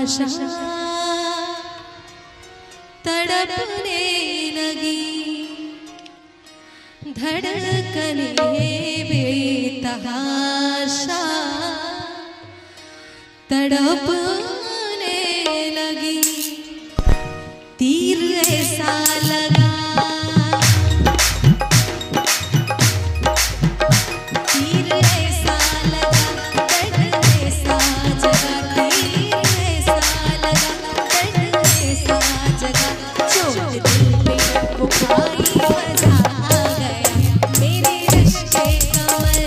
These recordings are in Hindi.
आशा तड़पने लगी, धड़कने बेतहाशा तड़पने लगी। तीर ऐसा लगा, तीर ऐसा लगा, दर्द ऐसा जगा, तीर ऐसा लगा, दर्द ऐसा जगा, चोट दिल पे वो पाई मजा आ गया। मेरे रिश्ते कमर,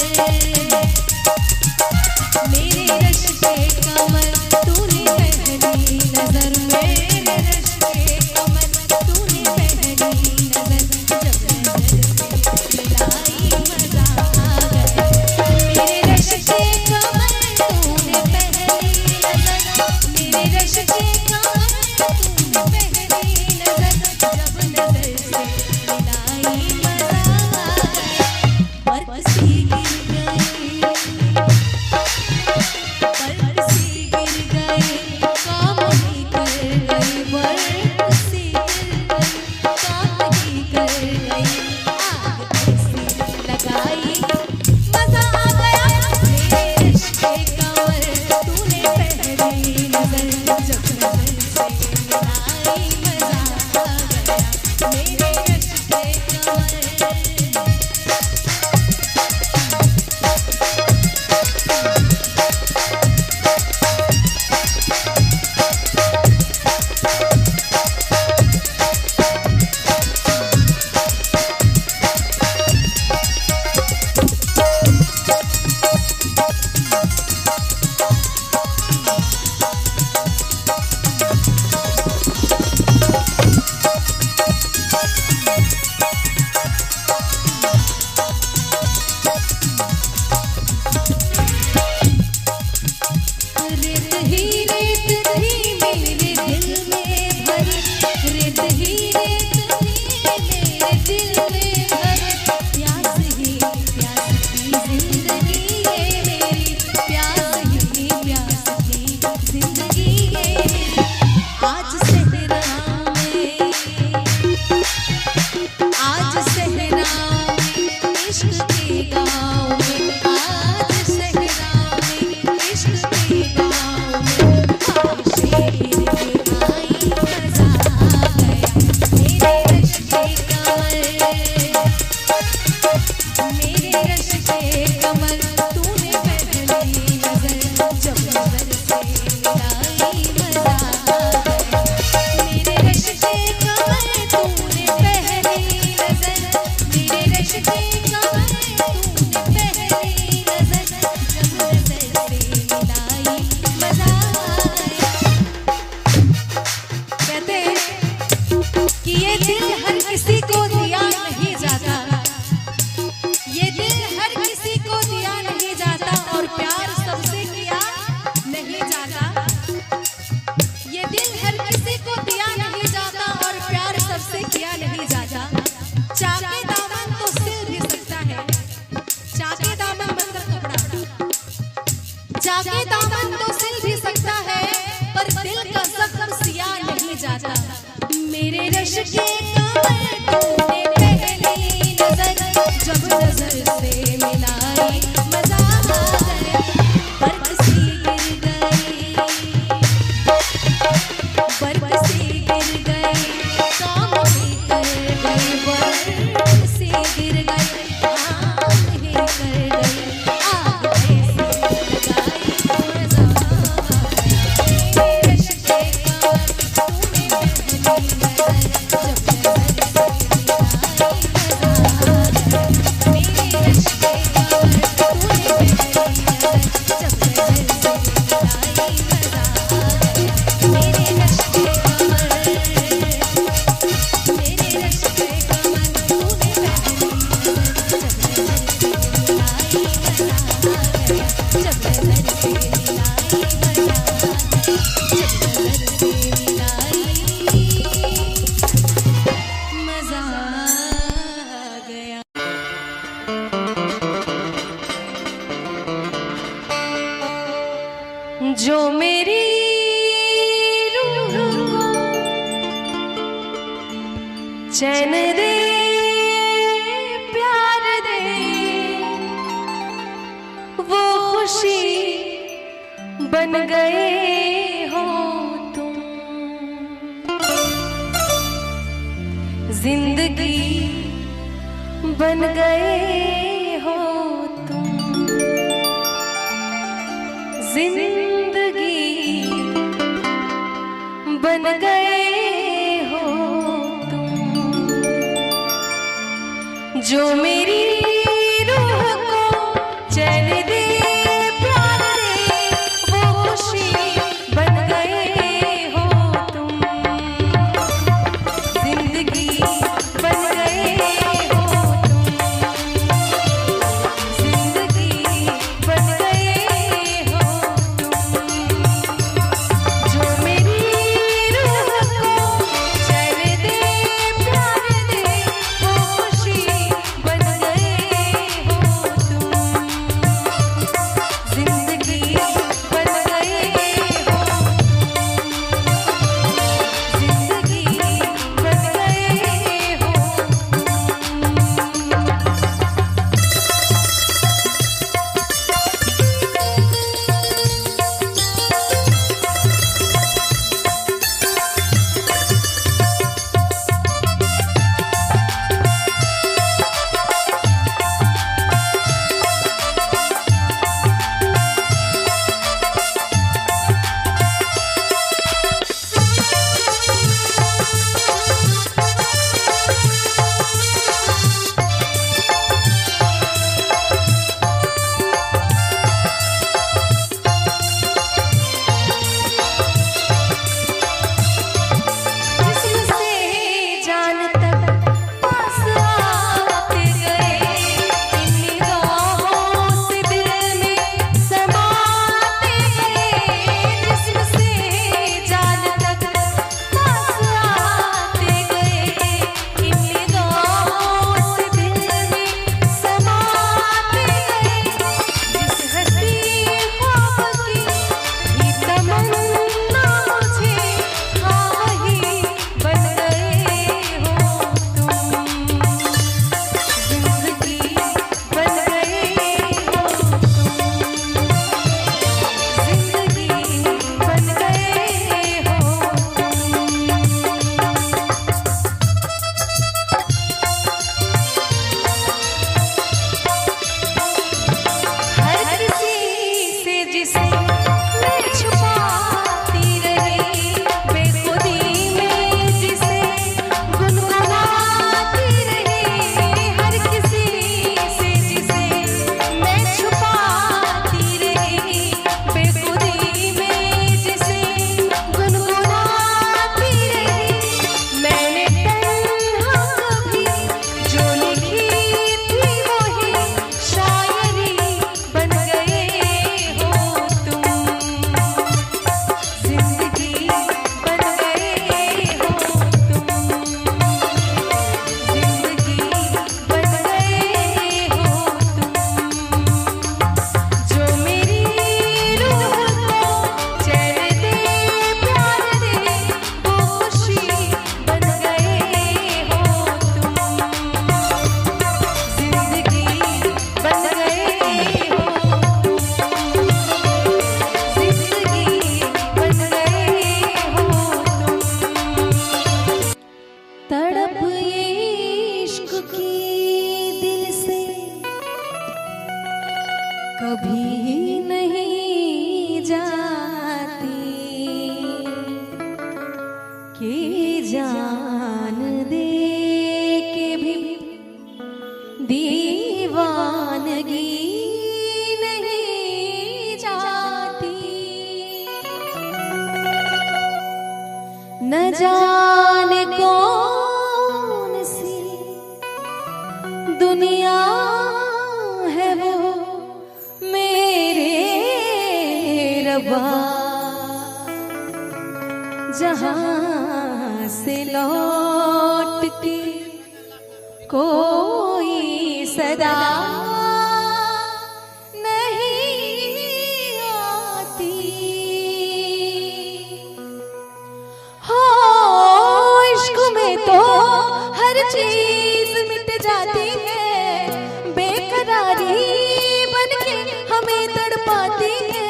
मेरे रिश्ते कमर तूने पहली नजर, मेरे रिश्ते कमर तूने पहली नजर, जब नजर से मिलाई मजा आ गया। मेरे रिश्ते कमर तूने पहली नजर, मेरे रिश्ते कमर तूने पहली नजर, जब नजर से मिलाई मजा आ गया। बर्फ सी गिर गई, बर्फ सी गिर गई, काम ही कर गई, बर्फ सी गिर गई, काम ही कर गई, आग ऐसी लगाई मजा आ गया। मेरे रिश्ते कमर तूने पहली नजर, जब नजर से मिलाई मजा आ गया। मेरे रिश्ते कमर रेत ही रेत थी मेरे दिल में भरी, रेत ही रेत थी मेरे दिल में भरी, प्यास ही प्यास की जिंदगी है मेरी, प्यास ही प्यास की जिंदगी है मेरी। आज सहरा में, आज सहरा में इश्क के गाँव में, आज सहरा में इश्क के गाँव में, ख्वाहिशें गिर के आई मजा आ गया। मेरे रिश्ते कमर, मेरे रिश्ते कमर तूने पहली नजर, जब नजर से मिलाई मजा आ गया। मेरे रिश्ते कमर तूने पहली नजर, मेरे रिश्ते कमर तूने पहली नजर, जब नजर से मिलाई मजा आ गया। कहते हैं कि ये दिल हर किसी को दिया नहीं जाता, ये दिल हर किसी को दिया नहीं जाता, और प्यार सबसे किया नहीं जाता। ये दिल हर किसी को दिया नहीं जाता, और प्यार सबसे किया नहीं जाता। चाके दामन तो सिल भी सकता है, चाके दामन मतलब कपड़ा, चाके दामन तो सिल भी सकता है, पर दिल का जख्म सिया नहीं जाता। मेरे रिश्ते कमर तूने पहली नजर, जब नजर से मिलाई मजा आ गया। बर्फ सी गिर गई, बर्फ सी गिर गई, काम ही कर गई, बर्फ सी गिर गई, काम ही कर गई, आग ऐसी लगाई मजा आ गया। मेरे रिश्ते कमर तूने पहली नजर, जब नजर चैन दे प्यार दे वो खुशी बन गए हो तुम। जिंदगी बन गए हो तुम। जिंदगी बन गए हो तुम। जो मेरी रूह को चैन दे प्यार दे वो खुशी बन गए हो तुम। जिंदगी बन गए हो तुम। जिंदगी बन गए हो तुम। जो मेरी रूह को चैन दे प्यार दे वो खुशी बन गए हो तुम। जिंदगी बन गए हो तुम। जिंदगी बन गए हो कभी नहीं जाती कि जान दे के भी दीवानगी नहीं जाती। न जाने कौन सी दुनिया है वो जहाँ से लौट के कोई सदा नहीं आती। हो इश्क में तो चीज मिट जाती है, बेकरारी बनके हमें तड़पाती है।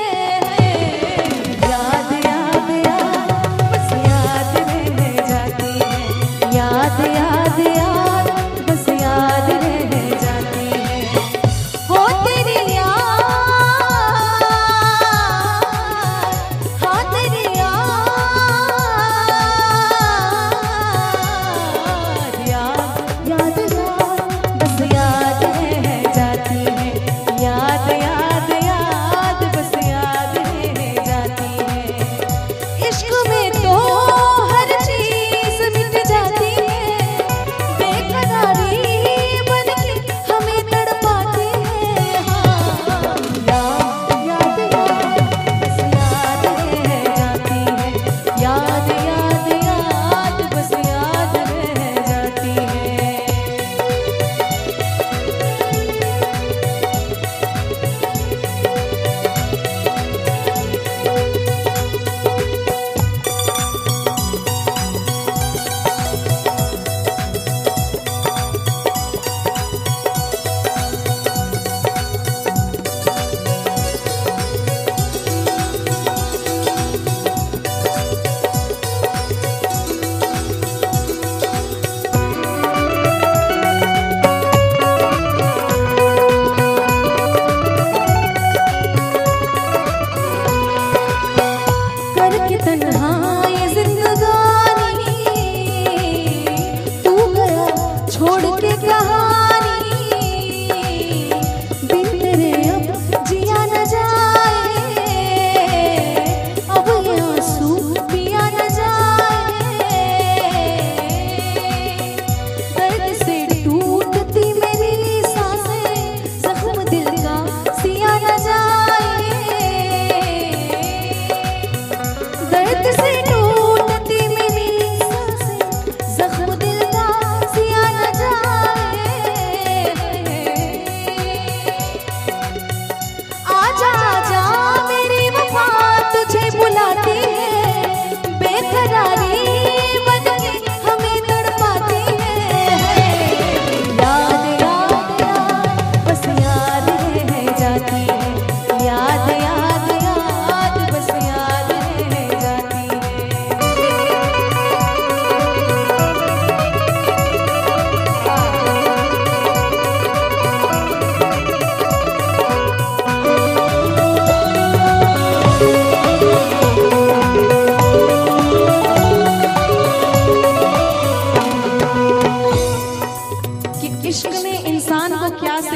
याद याद याद बस याद रह जाती है, याद याद याद बस याद रह जाती है। हो तेरी याद, हाँ तेरी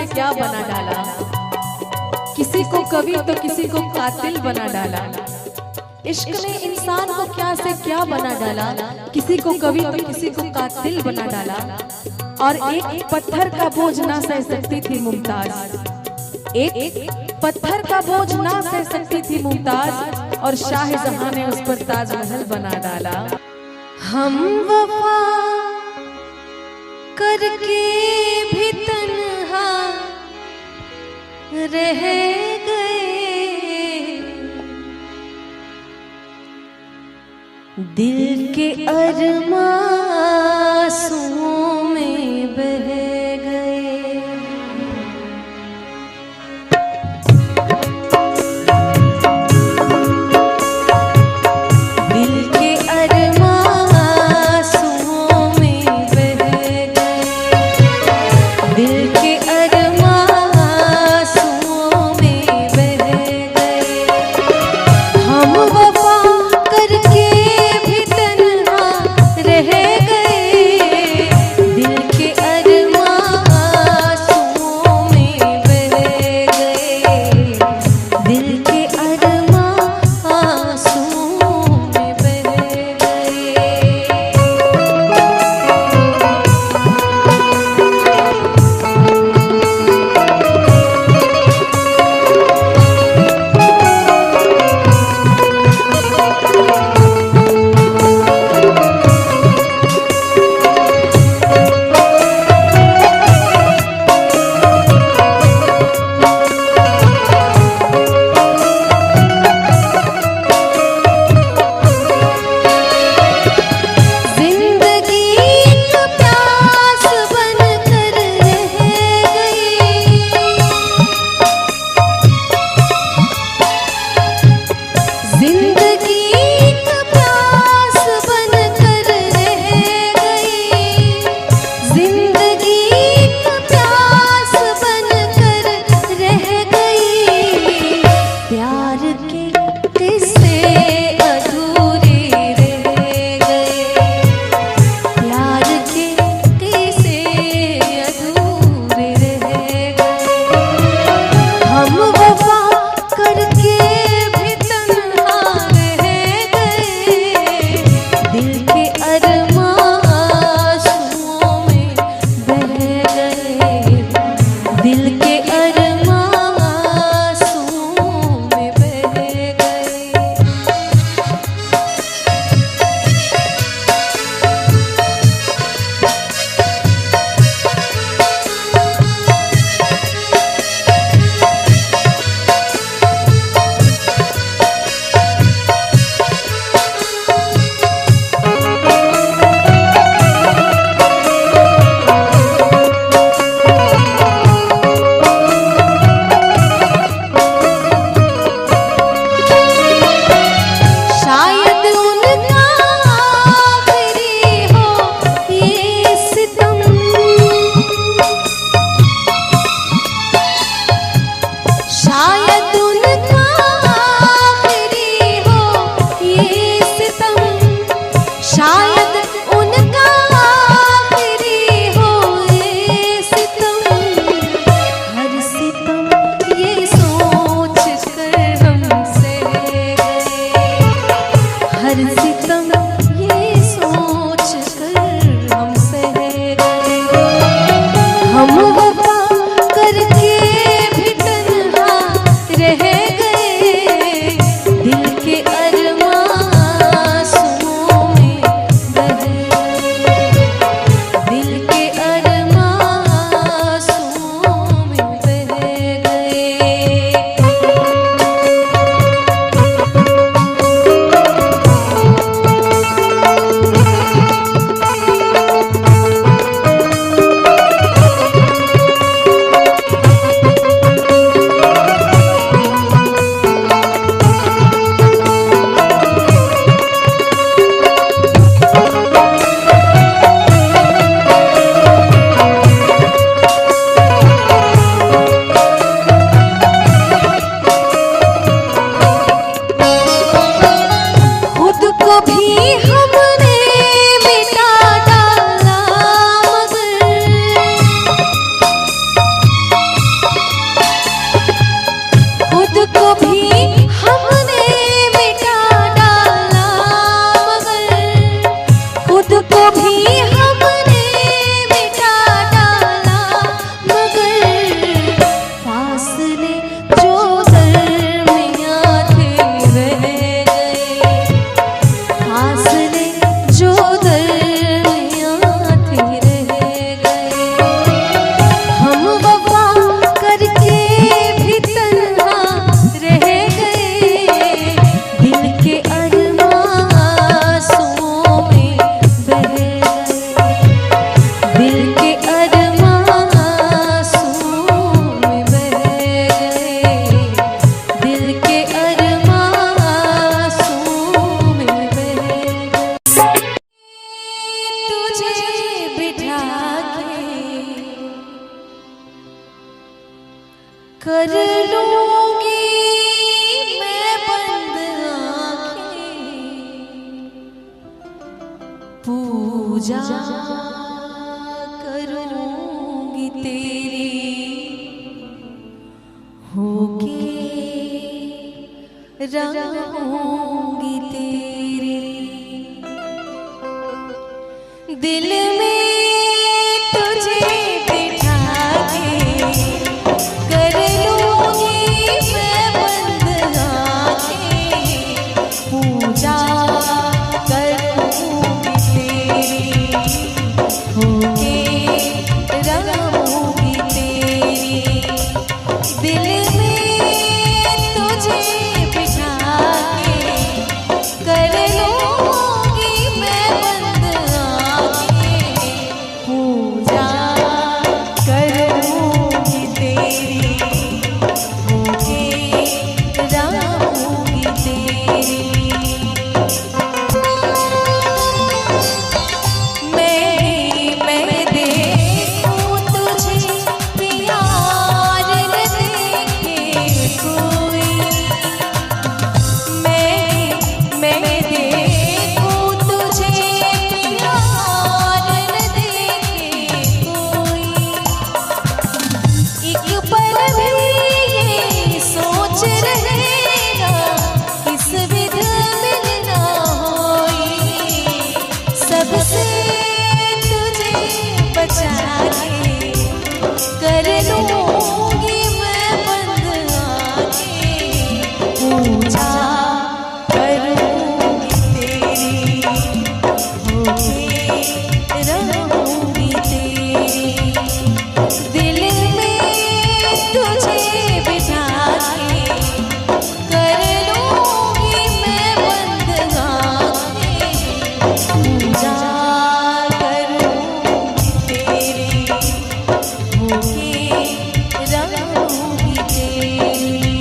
क्या बना डाला, किसी को कवि तो किसी को कातिल बना डाला। इश्क ने इंसान को क्या से क्या बना डाला, किसी को कवि तो किसी को कातिल बना डाला। और एक पत्थर का बोझ ना सह सकती थी मुमताज, एक पत्थर का बोझ ना सह सकती थी मुमताज, और शाहजहां ने उस पर ताजमहल बना डाला। हम वफा करके भी तन्हा रह गए, दिल के अरमां आंसुओं में बह गए। दिल के अरमां आंसुओं कर लूंगी मैं बंद आंखें, पूजा करूंगी तेरी, होके रहूंगी तेरी। दिल में तुझे बिठा के कर लूंगी मैं बंद आंखें, पूजा करूंगी तेरी, होके रहूंगी तेरी। दिल में तुझे बिठा के कर लूंगी मैं बंद आंखें, पूजा करूंगी तेरी, होके रहूंगी तेरी। मैं देखूं तुझे प्यार न देखे कोई, मैं देखूं तुझे प्यार न देखे कोई। एक पल भी ये सोच रहेगा किस विध मिलना होई, सबसे तुझे बचा के कर लूंगी मैं बंद आंखें, पूजा करूंगी तेरी, होके रहूंगी तेरी। दिल में तुझे बिठा के कर लूंगी मैं बंद आंखें, पूजा करूंगी तेरी, होके रहूंगी तेरी।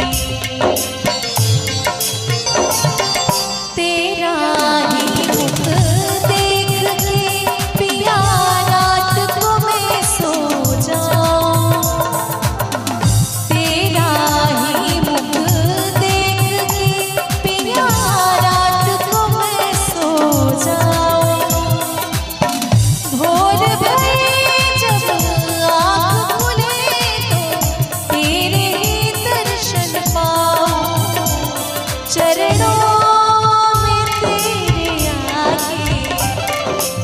तेरा ही मुख देख के पिया रात को मैं सो जाऊं, तेरा ही मुख देख के पिया रात को मैं सो जाऊं। भोर भये जब आँख खुले तो तेरे ही दर्शन पाऊं, चरणों में तेरे आके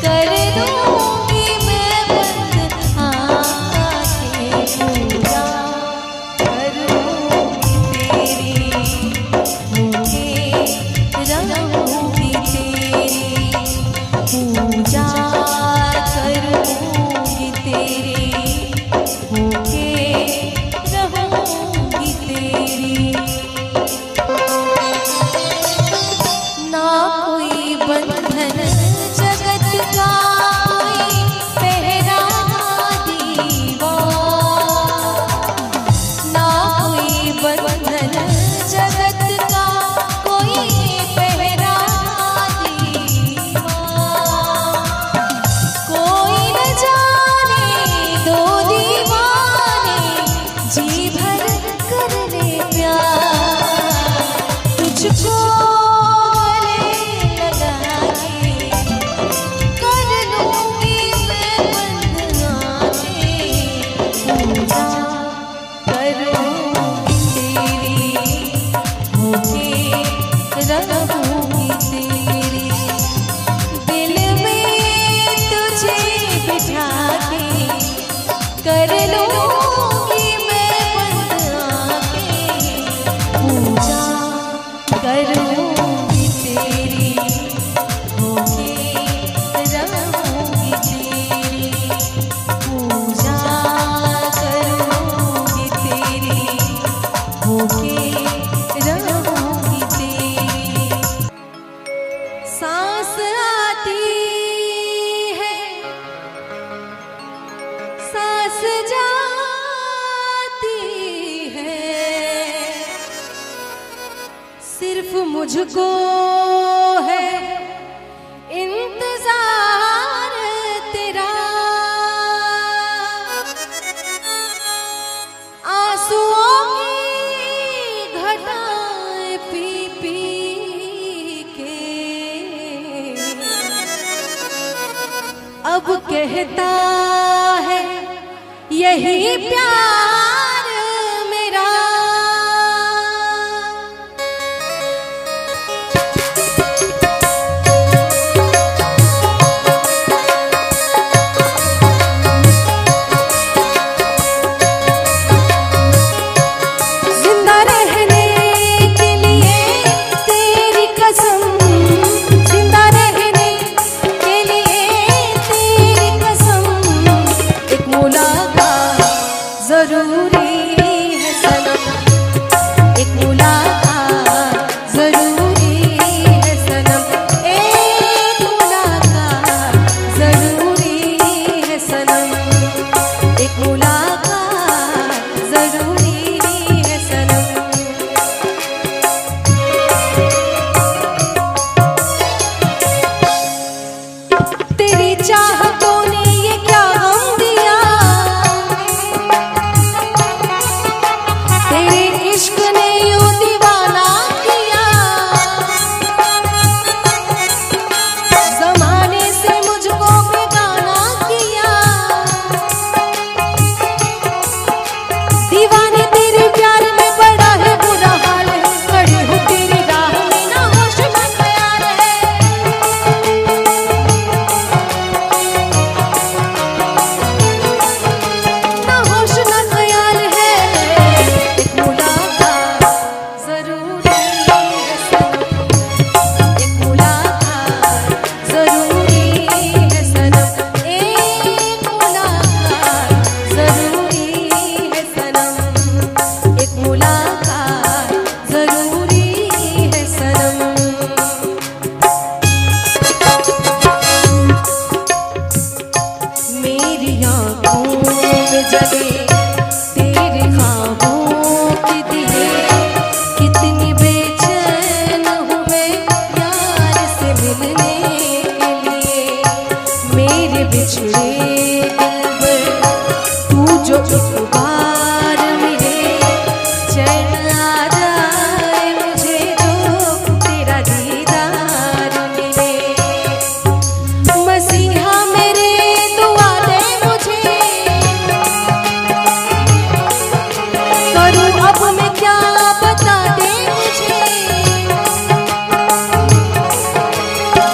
कर दूंगी मैं बंद आंखें, पूजा करूंगी तेरी, होके रहूंगी तेरी, पूजा करूंगी तेरी, होके रहूंगी तेरी। ना कोई बंधन जगत का कोई पहरा ना दीवार, ना कोई बंधन जगत का कोई पहरा ना दीवार। कोई न जाने दो दीवाने जी भर कर ले प्यार, तुझको गले लगा के कर लूंगी मैं बंद आंखें, पूजा करूंगी तेरी, होके रहूंगी तेरी। दिल में तुझे बिठा के कर लूंगी मैं बंद आंखें, पूजा करूंगी तेरी, होके रहूंगी तेरी, पूजा करूंगी तेरी, होके रहूंगी तेरी। सांस आती है, सांस जाती है, सिर्फ मुझको है इंतजार तेरा। आंसुओं अब कहता है यही प्यार मेरा।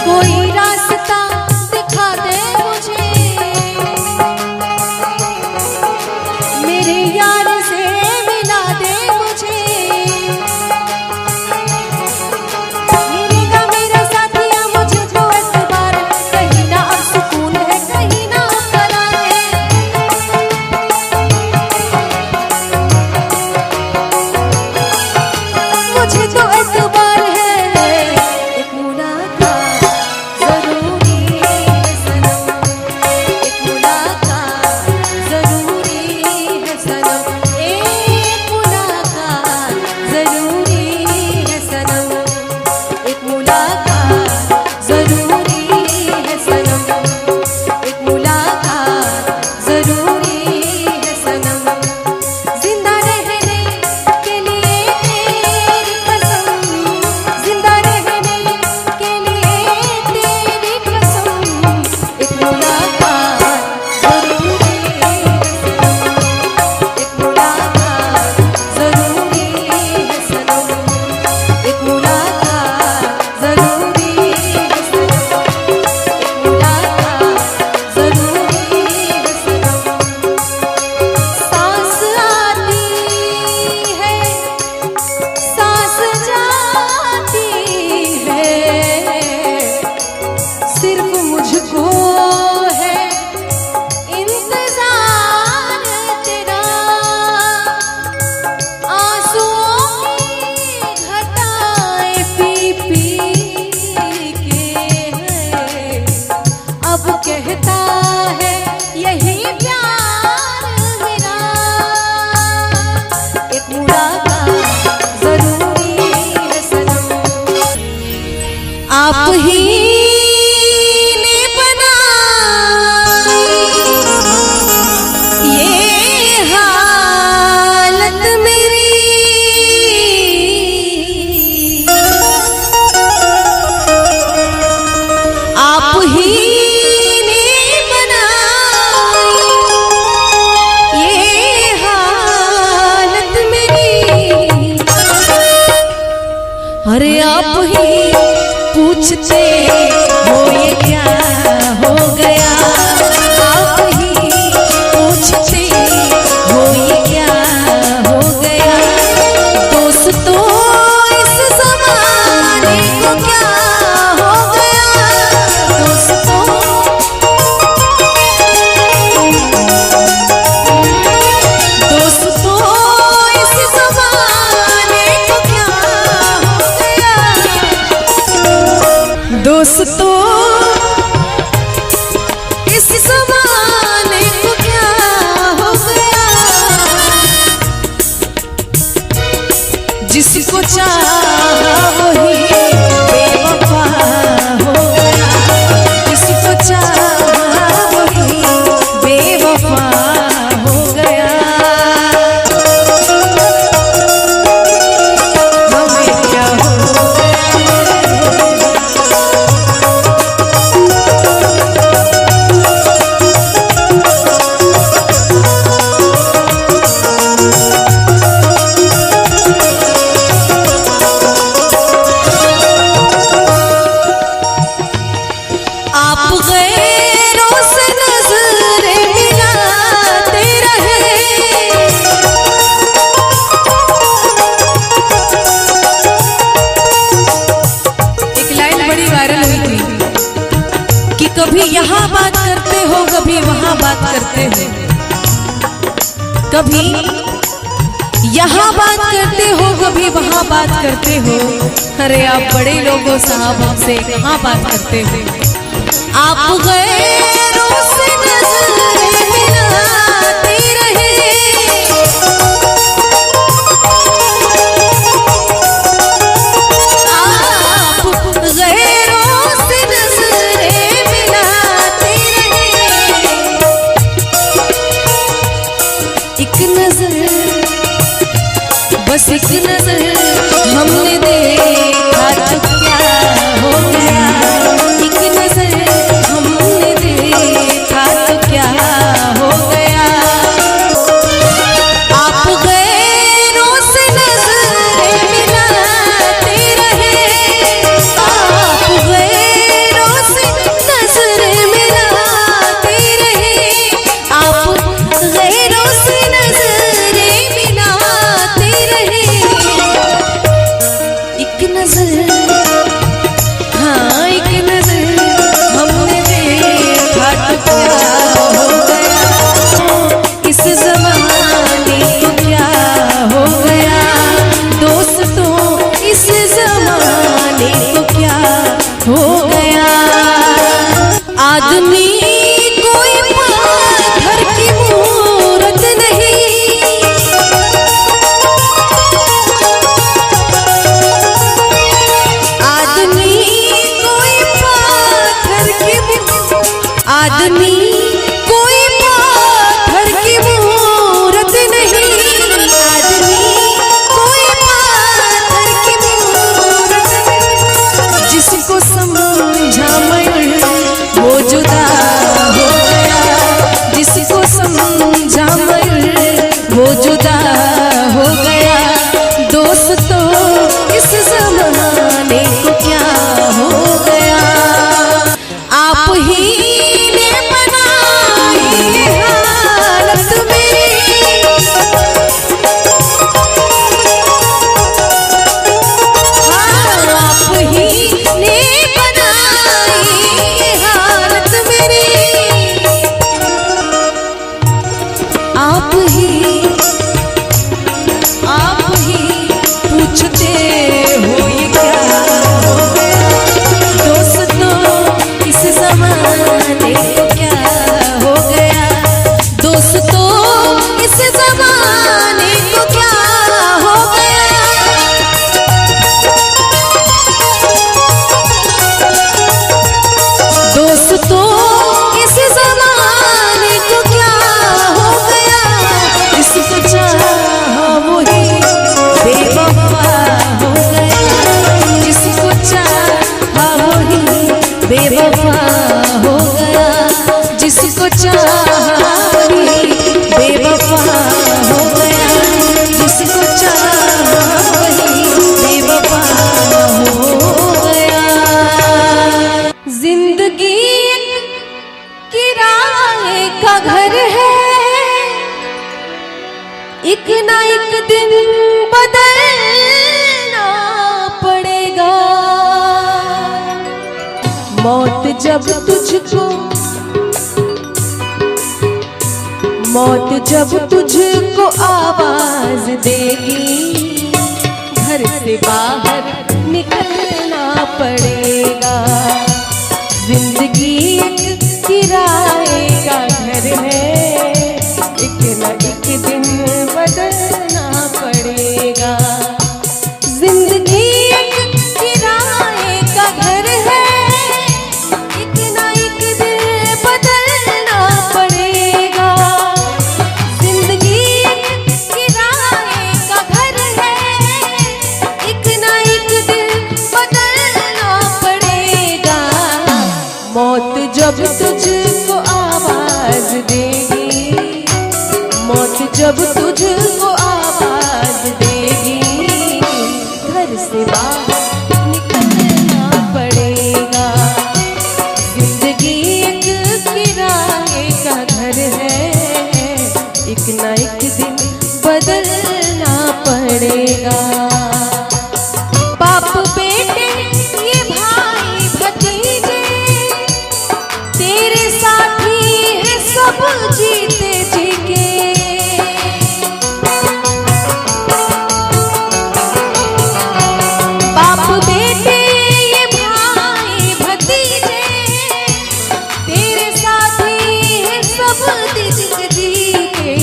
कोई रास्ता दिखा दे मुझे। आप ही पूछते हो ये क्या हो गया, आप ही पूछते हो ये क्या हो गया। दोस्तों इस ज़माने को क्या हो गया, दोस्तों इस ज़माने को क्या हो गया। दोस्तों इस ज़माने को क्या हो गया। जिसको चाहा वही बेवफा हो गया, जिसको चाहा वही बेवफा हो गया। हमें क्या हो आप गैरों से नजरें मिलाते रहे। एक लाइन बड़ी वायरल हुई थी कि कभी यहाँ बात करते हो कभी वहाँ बात करते हो, कभी यहाँ बात करते हो कभी वहाँ बात करते हो। अरे आप बड़े लोगों साहब हमसे कहाँ बात करते हो। आप गैरों से नजरें मिलाते रहे, आप गैरों से नजरें मिलाते रहे। एक नजर बस एक नजर हमने देखा तो क्या हो गया, एक नजर हमने देखा तो क्या हो गया। आप गैरों से नजरें मिलाते रहे, आप गैरों से नजरें मिलाते रहे, आप गैरों से नजरें मिलाते रहे। एक नजर हाँ एक नजर हमने देखा तो क्या हो गया। इस ज़माने को क्या हो गया, दोस्तों इस ज़माने को क्या हो गया। आदमी कोई पत्थर की मूरत नहीं, आदमी कोई पत्थर की आदमी कोई पत्थर की मूरत नहीं, आदमी कोई पत्थर की मूरत नहीं। जिसको समझा मैं वो जुदा हो गया, जिसको समझा मैं वो जुदा हो गया। दोस्तों इस ज़माने को क्या हो गया। आप ही ने बनाई ये हालत मेरी, हाँ आप ही ने बनाई ये हालत मेरी। आप ही पूछते हो ये क्या हो गया। दोस्तों इस ज़माने को क्या हो गया, दोस्तों इस ज़माने को क्या हो गया। दोस्तों इस ज़माने को क्या हो गया। जिसको चाहा वही बेवफा हो गया, जिसको चाहा वही बेवफा हो गया, जिसको चाहा वही बेवफा हो गया, जिसको चाहा वही बेवफा हो एक ना एक दिन बदलना पड़ेगा। मौत जब तुझको आवाज देगी, घर से बाहर निकलना पड़ेगा। जिंदगी एक किराए का घर है, एक न एक दिन बदलना पड़ेगा। जिंदगी एक किराए का घर है, एक न एक दिन बदलना पड़ेगा। जिंदगी एक किराए का घर है, एक न एक दिन बदलना पड़ेगा। मौत जब तुझको आवाज देगी, मौत जब तुझको आवाज देगी, घर से बाहर निकलना पड़ेगा। जिंदगी एक किराए का घर है, एक ना एक दिन बदलना पड़ेगा। बाप बेटे ये भाई भतीजे, तेरे साथी है सब जीते जी के। बाप बेटे ये भाई भतीजे, तेरे साथी है सब जीते जी के।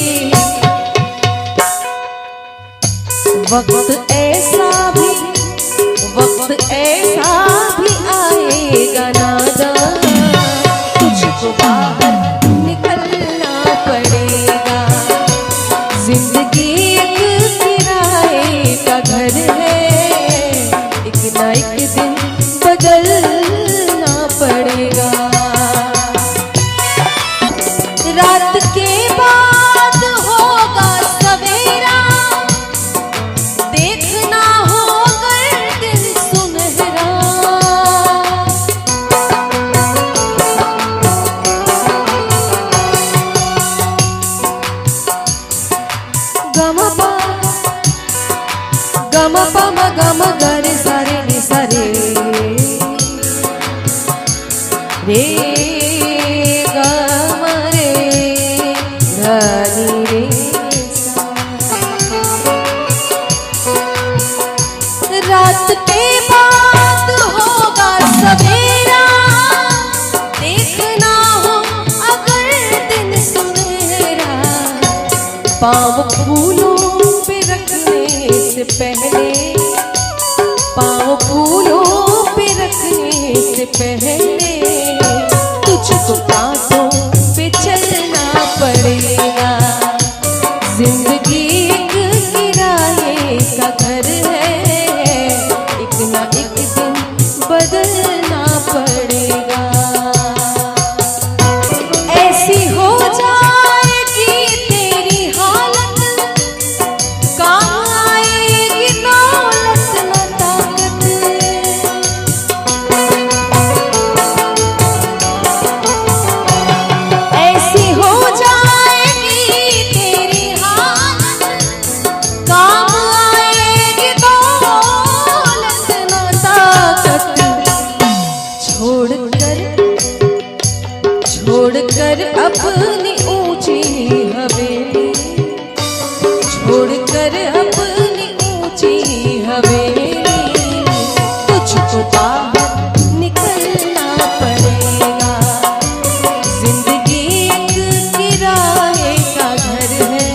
वक्त ऐसा भी आएगा नादान, तुझको बाहर निकलना पड़ेगा। जिंदगी एक किराए का घर है, एक ना एक दिन बदलना पड़ेगा। रात के बाद होगा सवेरा, देखना होगा दिन सुनहरा। गम पम गम गरे सारे नि सारे रे गम रे धनी रे सा। रात के बाद होगा सवेरा, देखना हो अगर दिन सुनहरा। पाँव फूलों पे रखने से पहले, पाँव फूलों पे रखने से पहले, तुझको कांटों पे चलना पड़ेगा। जिंदगी एक किराए का घर है, एक ना एक दिन बदलना पड़ेगा। ऐसी हो जाएगी तेरी हालत, काम आएगी दौलत न ताकत। ऐसी हो जाएगी तेरी हालत, काम आएगी दौलत न ताकत। छोड़कर अपनी ऊंची हवेली, छोड़कर अपनी ऊंची हवेली, तुझको बाहर निकलना पड़ेगा। जिंदगी एक किराए का घर है,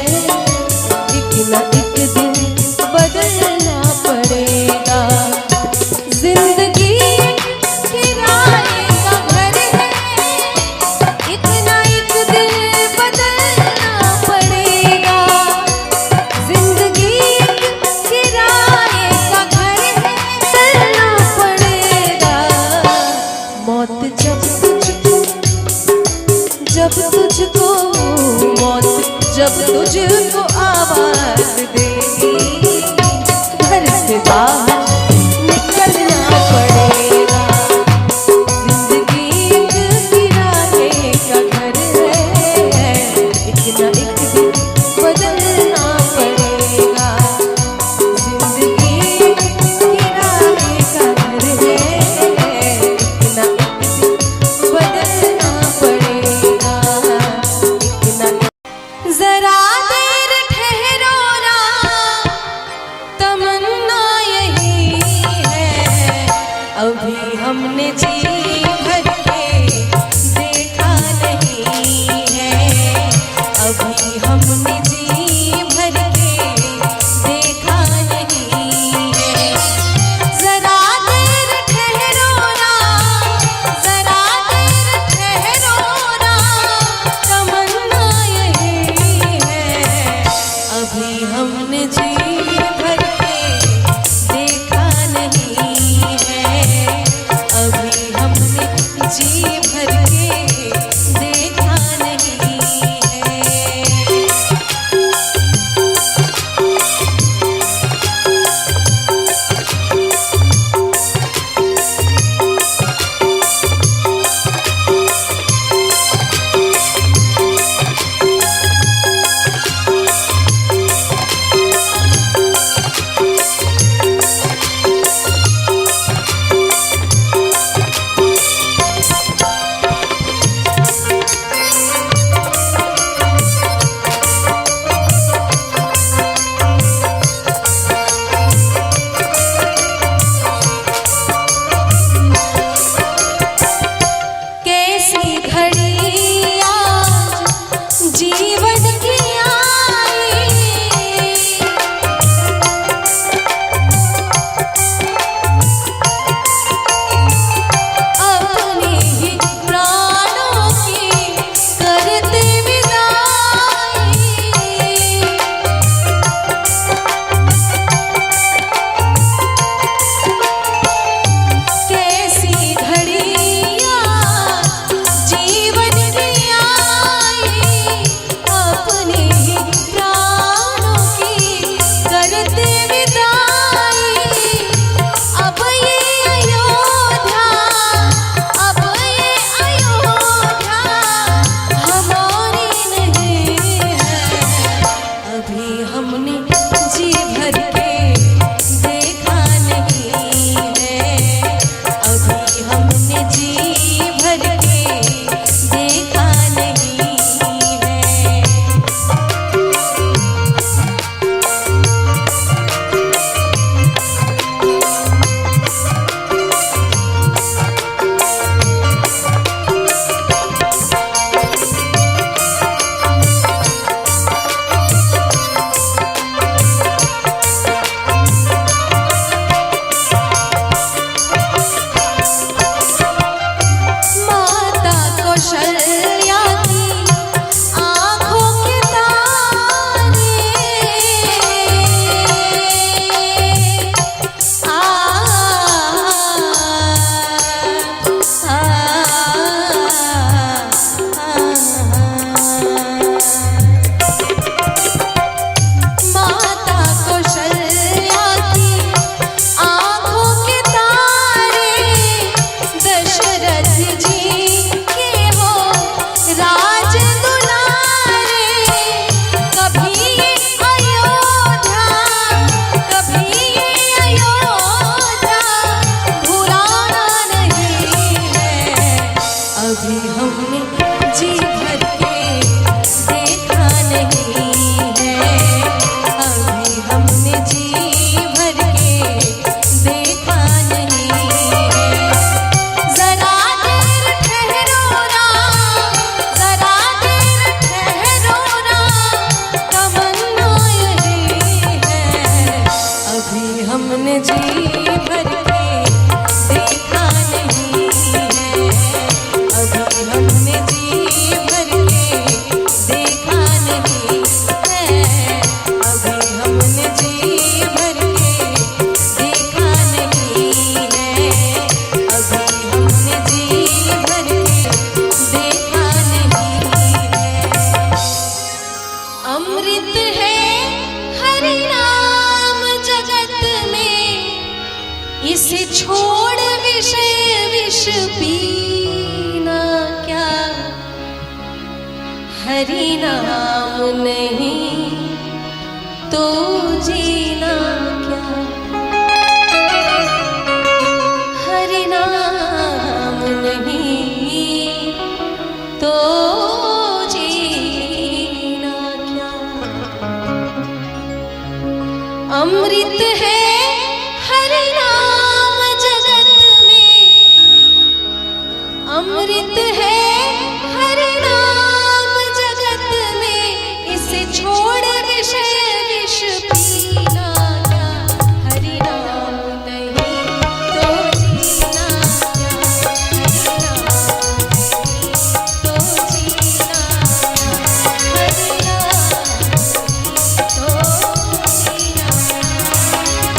एक ना एक दिन बदलना पड़ेगा। जिंदगी एक किराए का घर है, एक ना एक दिन बदलना पड़ेगा। जिंदगी एक किराए का घर है, बदलना पड़ेगा। मौत जब तुझको आवाज देगी, घर से बाहर निकलना पड़ेगा। जिंदगी एक किराए का घर है, एक ना एक दिन बदलना पड़ेगा। छोड़ विषय विष पीना क्या, हरि नाम नहीं तो जीना क्या, हरि नाम नहीं तो जीना क्या। अमृत है हरि नाम जगत में, अमृत है हरि नाम जगत में, इसे छोड़ विषय विष पीना क्या, हरि नाम नहीं तो जीना क्या, हरि नाम नहीं तो जीना क्या, हरि नाम नहीं तो जीना क्या।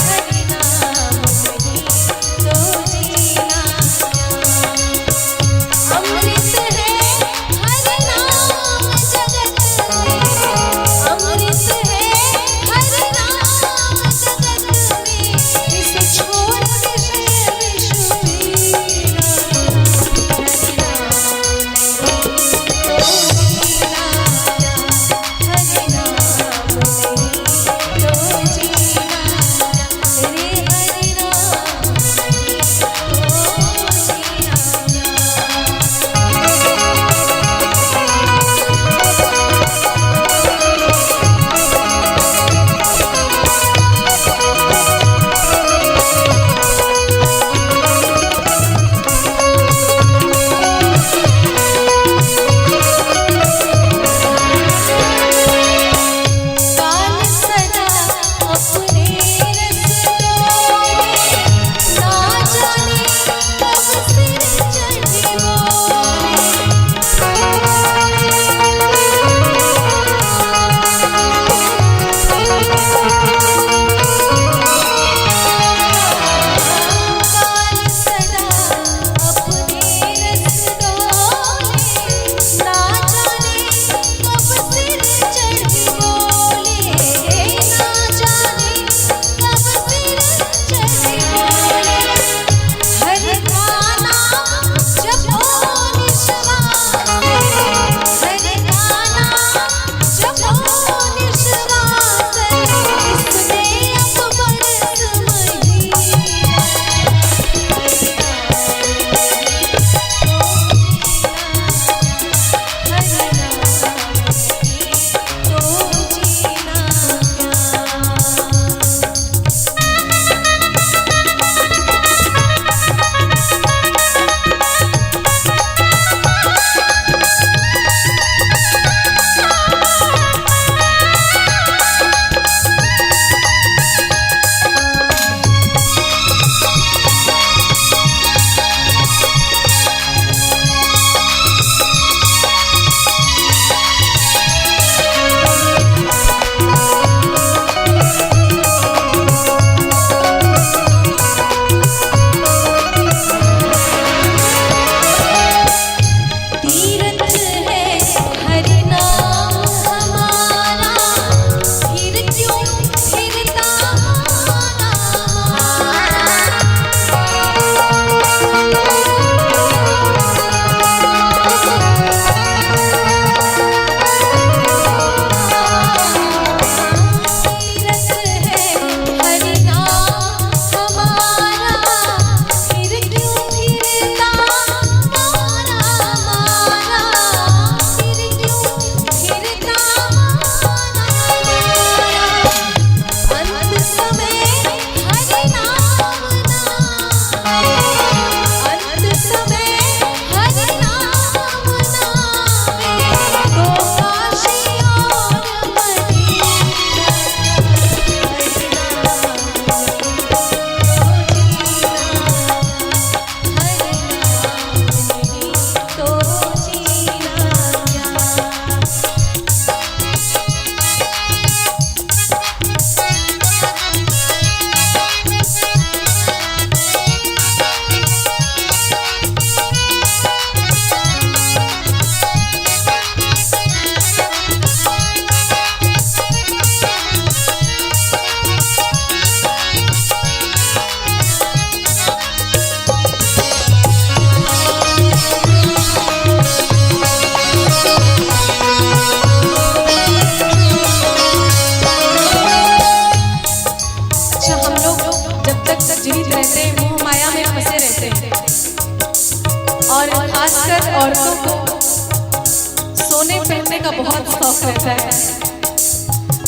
बहुत शौक रहता है,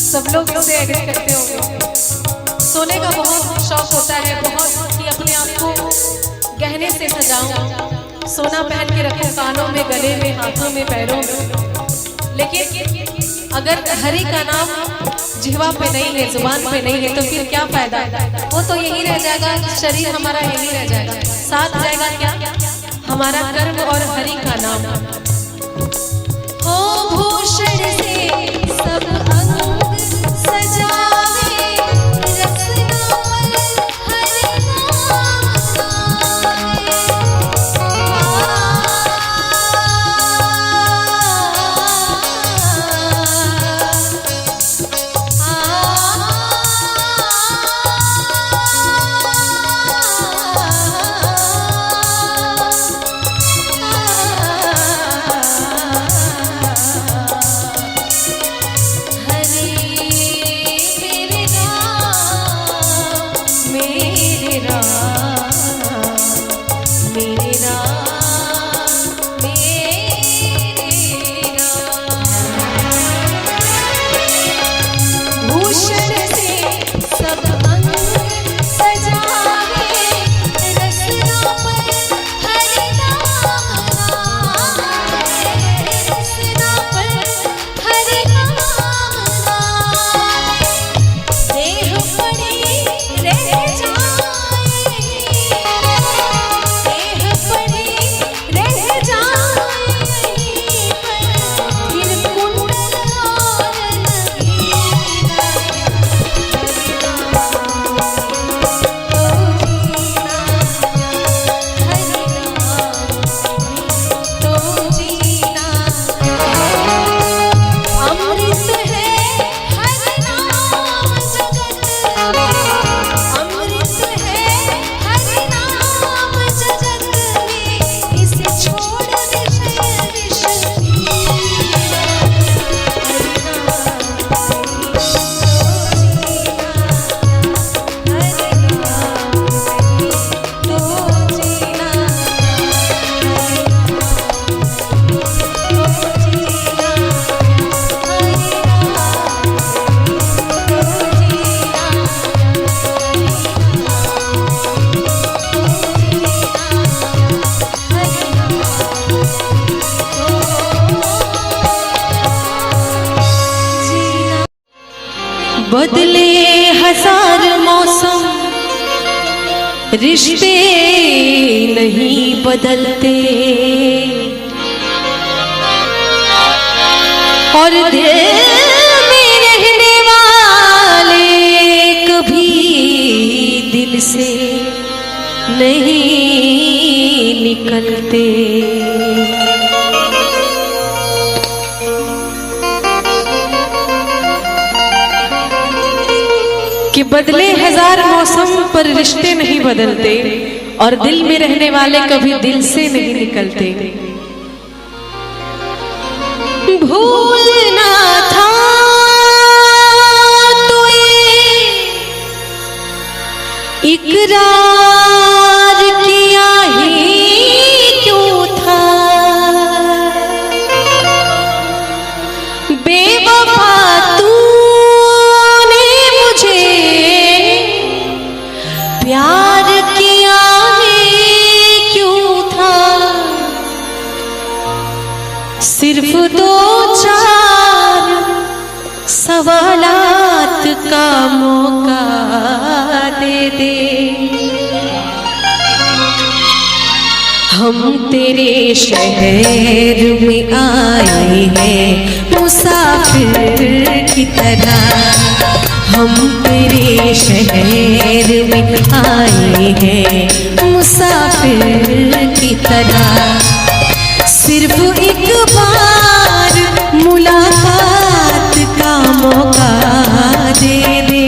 सब लोग इसे एग्री करते होंगे। सोने का बहुत शौक होता है, बहुत कि अपने आप को गहने से सजाऊं, सोना पहन के रखूं कानों में, गले में, हाथों में, पैरों में। लेकिन अगर हरि का नाम जिह्वा पे नहीं है, जुबान पे नहीं है, तो फिर क्या फायदा? वो तो यही रह जाएगा, शरीर हमारा यही रह जाएगा, साथ जाएगा क्या? हमारा कर्म और हरि का नाम। हो भूषण से सब अंग सजावे, रसना पर हरि नाम बदले हजार मौसम, रिश्ते नहीं बदलते, और दिल में रहने वाले कभी दिल से नहीं निकलते। कि बदले हजार मौसम पर रिश्ते नहीं बदलते, और दिल में रहने वाले कभी दिल से नहीं निकलते। भूलना था तो ये इकरार किया ही क्यों था, बेवफा तूने मुझे प्यार किया ही क्यों था। सिर्फ दो चार सवालात का मौका दे दे, हम तेरे शहर में आए हैं मुसाफिर की तरह, हम तेरे शहर में आए हैं मुसाफिर की तरह। सिर्फ एक बार मुलाकात का मौका दे दे,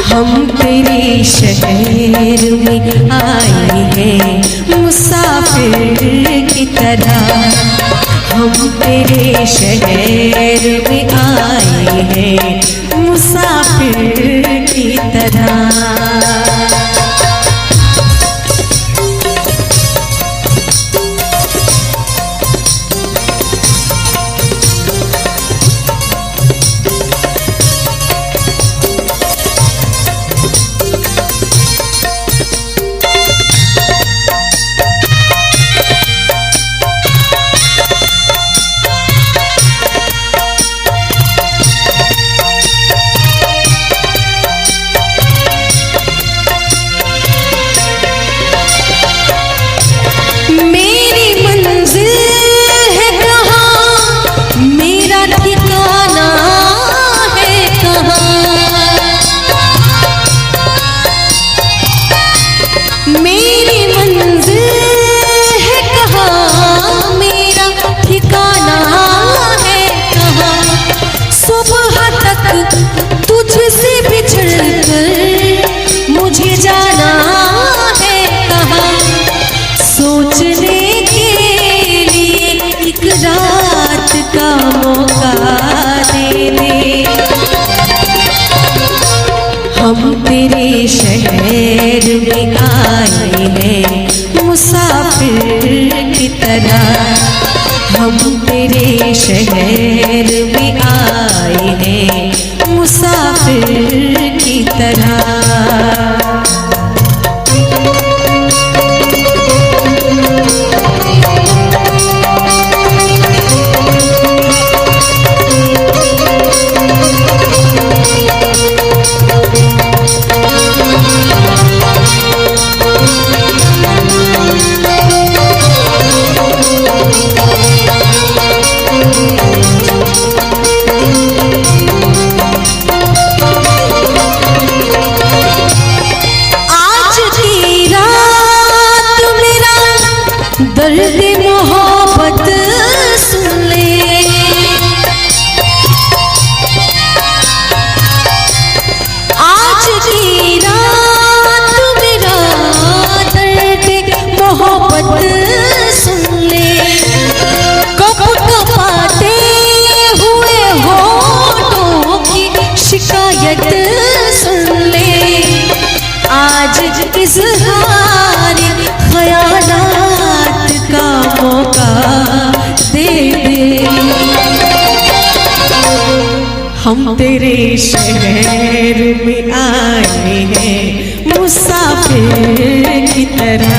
हम तेरे शहर में आए हैं मुसाफिर की तरह, हम तेरे शहर में आए हैं मुसाफिर की तरह। मुलाकात का मौका दे दे। हम तेरे शहर में आए हैं मुसाफिर की तरह। हम तेरे शहर में आए हैं मुसाफिर की तरह। दर्द मोहब्बत सुन ले। आज की रात मेरा दर्द मोहब्बत सुन ले। कप कपाते हुए होठों की शिकायत सुन ले। आज इज़हार ख़यालात का मौका दे दे। हम तेरे शहर में आए हैं मुसाफिर की तरह।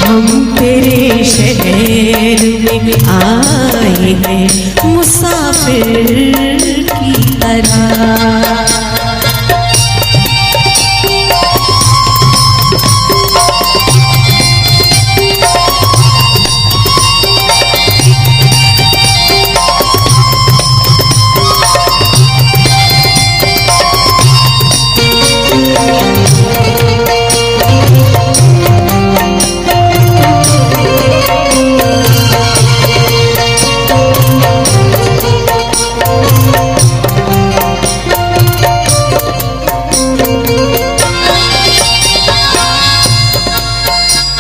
हम तेरे शहर में आए हैं मुसाफिर की तरह।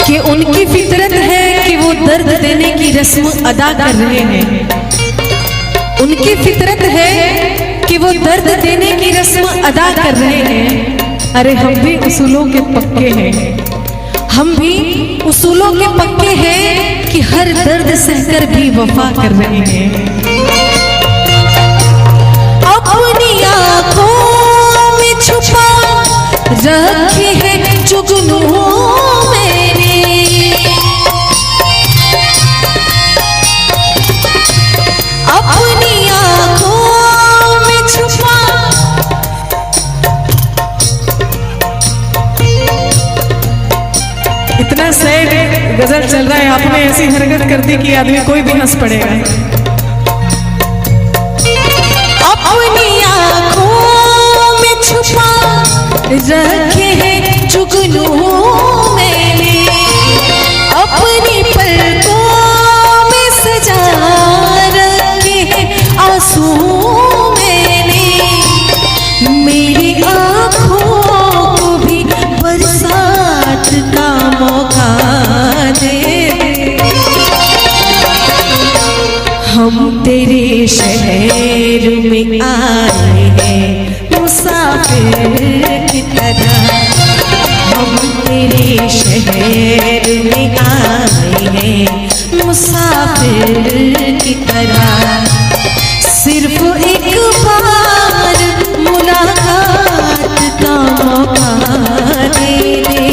कि उनकी फितरत है कि वो दर्द देने की रस्म अदा कर रहे हैं। उनकी फितरत है कि वो दर्द देने की रस्म अदा कर रहे हैं। अरे हम भी उसूलों के पक्के हैं। हम भी उसूलों के पक्के हैं कि हर दर्द सहकर भी वफा कर रहे हैं। अपनी आँखों में छुपा रखे हैं जुगनू मेरे। अपनी आँखों में छुपा इतना सैड गजल चल रहा है। आपने ऐसी हरकत कर दी कि आदमी कोई भी हंस पड़ेगा। अपनी आँखों में छुपा रखे हैं जुगनू मैंने। अपनी पलकों में सजा रखे हैं आंसू मैंने। मेरी आँखों को भी बरसात का मौका दे। हम तेरे शहर में आए हैं मुसाफिर की तरह। हम तेरे शहर में आए हैं मुसाफिर की तरह। सिर्फ एक बार मुलाकात का मौका दे दे।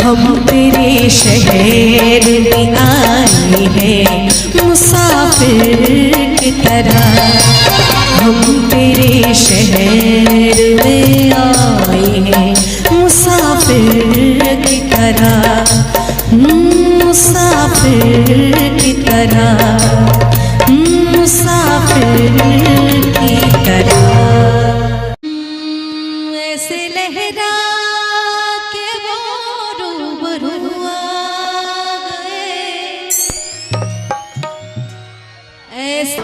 हम तेरे शहर में आए हैं मुसाफिर की तरह। हम तेरे शहर में आए हैं मुसाफिर की तरह। मुसाफिर की तरह। मुसाफिर की तरह। ऐसे लहरा के वो रूबरू आ गए। ऐसे